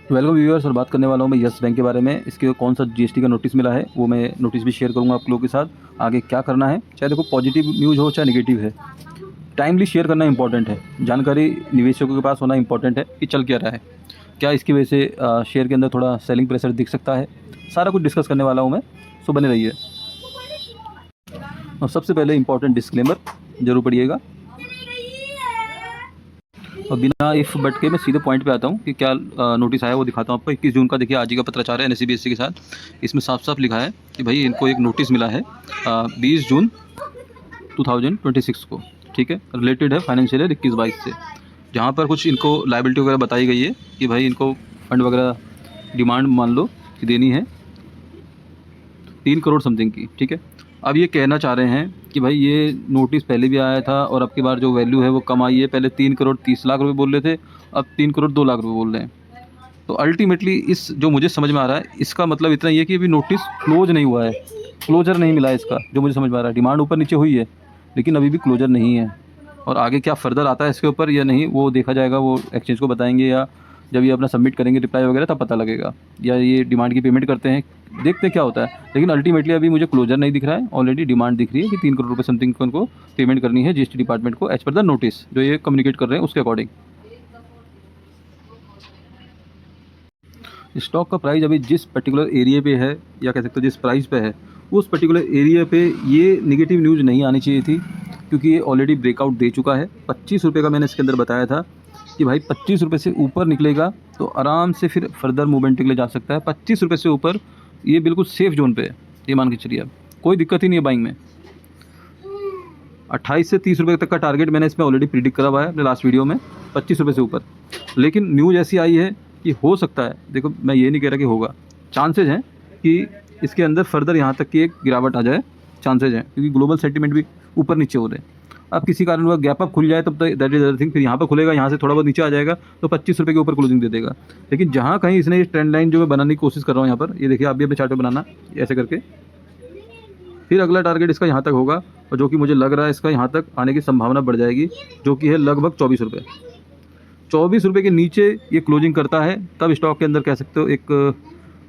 Welcome viewers, और बात करने वाला हूँ मैं यस बैंक के बारे में। इसके कौन सा जीएसटी का नोटिस मिला है वो मैं नोटिस भी शेयर करूँगा आप लोगों के साथ। आगे क्या करना है, चाहे देखो पॉजिटिव न्यूज़ हो चाहे नेगेटिव है, टाइमली शेयर करना इंपॉर्टेंट है। जानकारी निवेशकों के पास होना इंपॉर्टेंट है कि चल क्या रहा है, क्या इसकी वजह से शेयर के अंदर थोड़ा सेलिंग प्रेशर दिख सकता है। सारा कुछ डिस्कस करने वाला हूँ मैं, सो बने रहिए। और सबसे पहले इंपॉर्टेंट डिस्क्लेमर जरूर पढ़िएगा, और बिना इफ़ बट के मैं सीधे पॉइंट पे आता हूँ कि क्या नोटिस आया वो दिखाता हूँ आपको। 21 जून का देखिए आज ही का पत्राचार है NSE-BSE के साथ। इसमें साफ साफ लिखा है कि भाई इनको एक नोटिस मिला है 20 जून 2026 को, ठीक है। रिलेटेड है फाइनेंशियल ईयर 21-22 से, जहाँ पर कुछ इनको लाइबिलिटी वगैरह बताई गई है कि भाई इनको फंड वगैरह डिमांड मान लो कि देनी है 3 करोड़ समथिंग की, ठीक है। अब ये कहना चाह रहे हैं कि भाई ये नोटिस पहले भी आया था और अब की बार जो वैल्यू है वो कम आई है। पहले 3 करोड़ 30 लाख रुपए बोल रहे थे, अब 3 करोड़ 2 लाख रुपए बोल रहे हैं। तो अल्टीमेटली इस जो मुझे समझ में आ रहा है, इसका मतलब इतना ही है कि अभी नोटिस क्लोज नहीं हुआ है, क्लोजर नहीं मिला है इसका। जो मुझे समझ में आ रहा है, डिमांड ऊपर नीचे हुई है लेकिन अभी भी क्लोजर नहीं है। और आगे क्या फर्दर आता है इसके ऊपर या नहीं वो देखा जाएगा, वो एक्सचेंज को बताएंगे, या जब ये अपना सबमिट करेंगे रिप्लाई वगैरह तब पता लगेगा, या ये डिमांड की पेमेंट करते हैं, देखते हैं क्या होता है। लेकिन अल्टीमेटली अभी मुझे क्लोजर नहीं दिख रहा है, ऑलरेडी डिमांड दिख रही है कि 3 करोड़ रुपये समथिंग को उनको पेमेंट करनी है जीएसटी डिपार्टमेंट को, एज पर द नोटिस जो ये कम्युनिकेट कर रहे हैं उसके अकॉर्डिंग। स्टॉक का प्राइस अभी जिस पर्टिकुलर एरिया पे है, या कह सकते हो जिस प्राइस पे है, उस पर्टिकुलर एरिया पे ये नेगेटिव न्यूज़ नहीं आनी चाहिए थी, क्योंकि ये ऑलरेडी ब्रेकआउट दे चुका है। 25 रुपये का मैंने इसके अंदर बताया था कि भाई 25 रुपये से ऊपर निकलेगा तो आराम से फिर फर्दर मूवमेंट के लिए जा सकता है। 25 रुपये से ऊपर ये बिल्कुल सेफ जोन पे है, ये मान के चलिए। अब कोई दिक्कत ही नहीं है बाइंग में। 28 से 30 रुपये तक का टारगेट मैंने इसमें ऑलरेडी प्रिडिक्ट करा हुआ है अपने लास्ट वीडियो में, 25 रुपये से ऊपर। लेकिन न्यूज़ ऐसी आई है कि हो सकता है, देखो मैं ये नहीं कह रहा कि होगा, चांसेज हैं कि इसके अंदर फर्दर यहाँ तक की एक गिरावट आ जाए, चांसेज हैं, क्योंकि ग्लोबल सेंटीमेंट भी ऊपर नीचे हो रहे हैं। अब किसी कारण वह गैप अप खुल जाए तब दैट इज अदर थिंग, फिर यहाँ पर खुलेगा, यहाँ से थोड़ा बहुत नीचे आ जाएगा तो 25 रुपये के ऊपर क्लोजिंग दे देगा। लेकिन जहाँ कहीं इसने ये ट्रेंड लाइन जो मैं बनाने की कोशिश कर रहा हूँ यहाँ पर, ये देखिए आप भी अपने चार्ट पे बनाना ऐसे करके, फिर अगला टारगेट इसका यहाँ तक होगा, और जो कि मुझे लग रहा है इसका यहाँ तक आने की संभावना बढ़ जाएगी, जो कि है लगभग 24 रुपये। 24 रुपये के नीचे ये क्लोजिंग करता है तब स्टॉक के अंदर कह सकते हो एक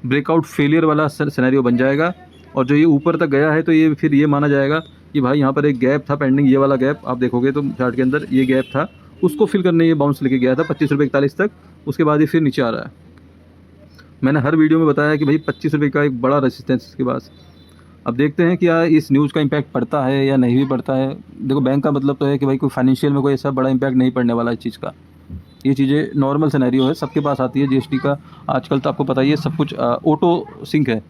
ब्रेकआउट फेलियर वाला सिनेरियो बन जाएगा। और जो ये ऊपर तक गया है तो ये फिर ये माना जाएगा कि भाई यहाँ पर एक गैप था पेंडिंग, ये वाला गैप आप देखोगे तो चार्ट के अंदर ये गैप था, उसको फिल करने ये बाउंस लेके गया था 25 रुपये 41 तक। उसके बाद ये फिर नीचे आ रहा है। मैंने हर वीडियो में बताया कि भाई 25 रुपये का एक बड़ा रेजिस्टेंस इसके पास। अब देखते हैं कि यार इस न्यूज़ का इम्पैक्ट पड़ता है या नहीं भी पड़ता है। देखो बैंक का मतलब तो है कि भाई कोई फाइनेंशियल में कोई ऐसा बड़ा इम्पैक्ट नहीं पड़ने वाला इस चीज़ का। ये चीज़ें नॉर्मल सिनेरियो है, सबके पास आती है जीएसटी का। आजकल तो आपको पता ही है सब कुछ ऑटो सिंक है।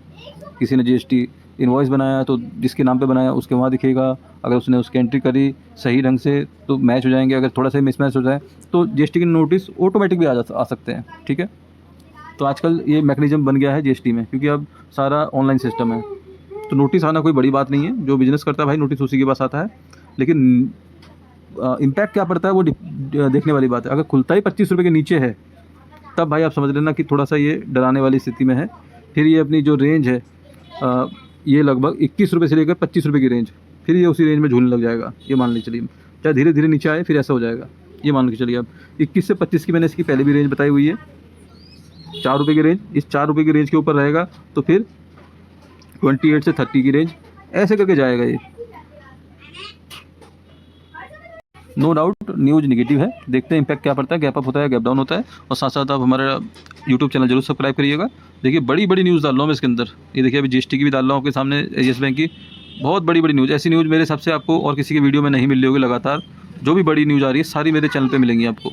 किसी ने जीएसटी इनवॉइस बनाया तो जिसके नाम पे बनाया उसके वहाँ दिखेगा, अगर उसने उसकी एंट्री करी सही ढंग से तो मैच हो जाएंगे, अगर थोड़ा सा मिसमैच हो जाए तो जीएसटी के नोटिस ऑटोमेटिक भी आ सकते हैं, ठीक है। तो आजकल ये मैकेनिज्म बन गया है जीएसटी में, क्योंकि अब सारा ऑनलाइन सिस्टम है। तो नोटिस आना कोई बड़ी बात नहीं है, जो बिज़नेस करता है भाई नोटिस उसी के पास आता है। लेकिन इम्पैक्ट क्या पड़ता है वो देखने वाली बात है। अगर खुलता ही 25 रुपये के नीचे है तब भाई आप समझ लेना कि थोड़ा सा ये डराने वाली स्थिति में है। फिर ये अपनी जो रेंज है ये लगभग 21 रुपये से लेकर 25 रुपये की रेंज, फिर ये उसी रेंज में झूलने लग जाएगा। ये मान लीजिए चलिए, चाहे धीरे धीरे नीचे आए फिर ऐसा हो जाएगा, ये मान के चलिए। अब 21 से 25 की मैंने इसकी पहले भी रेंज बताई हुई है, 4 रुपये की रेंज। इस 4 रुपये की रेंज के ऊपर रहेगा तो फिर 28 से 30 की रेंज, ऐसे करके जाएगा ये। नो डाउट न्यूज़ नेगेटिव है, देखते हैं इम्पैक्ट क्या पड़ता है, गैप अप होता है गैप डाउन होता है। और साथ साथ आप हमारा यूट्यूब चैनल जरूर सब्सक्राइब करिएगा। देखिए बड़ी बड़ी न्यूज़ डाल रहा हूँ मैं इसके अंदर। ये देखिए अभी जीएसटी की भी डाल रहा हूँ आपके सामने, येस बैंक की बहुत बड़ी बड़ी न्यूज़। ऐसी न्यूज़ मेरे हिसाब से आपको और किसी की वीडियो में नहीं मिल रही होगी। लगातार जो भी बड़ी न्यूज़ आ रही है सारी मेरे चैनल पर मिलेंगी आपको,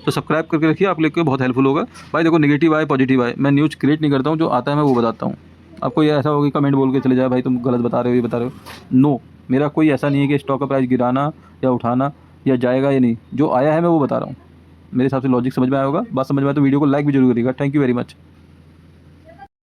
तो सब्सक्राइब करके रखिए, आप लोग को बहुत हेल्पफुल होगा। भाई देखो नेगेटिव आए पॉजिटिव आए, मैं न्यूज़ क्रिएट नहीं करता हूँ, जो आता है मैं वो बताता हूँ। आपको ये ऐसा होगा कमेंट बोल के चले जाए भाई तुम गलत बता रहे हो, ये बता रहे हो। नो, मेरा कोई ऐसा नहीं है कि स्टॉक का प्राइस गिराना या उठाना या जाएगा या नहीं, जो आया है मैं वो बता रहा हूँ। मेरे हिसाब से लॉजिक समझ में आया होगा। बात समझ में आया तो वीडियो को लाइक भी जरूर करिएगा। Thank you very much.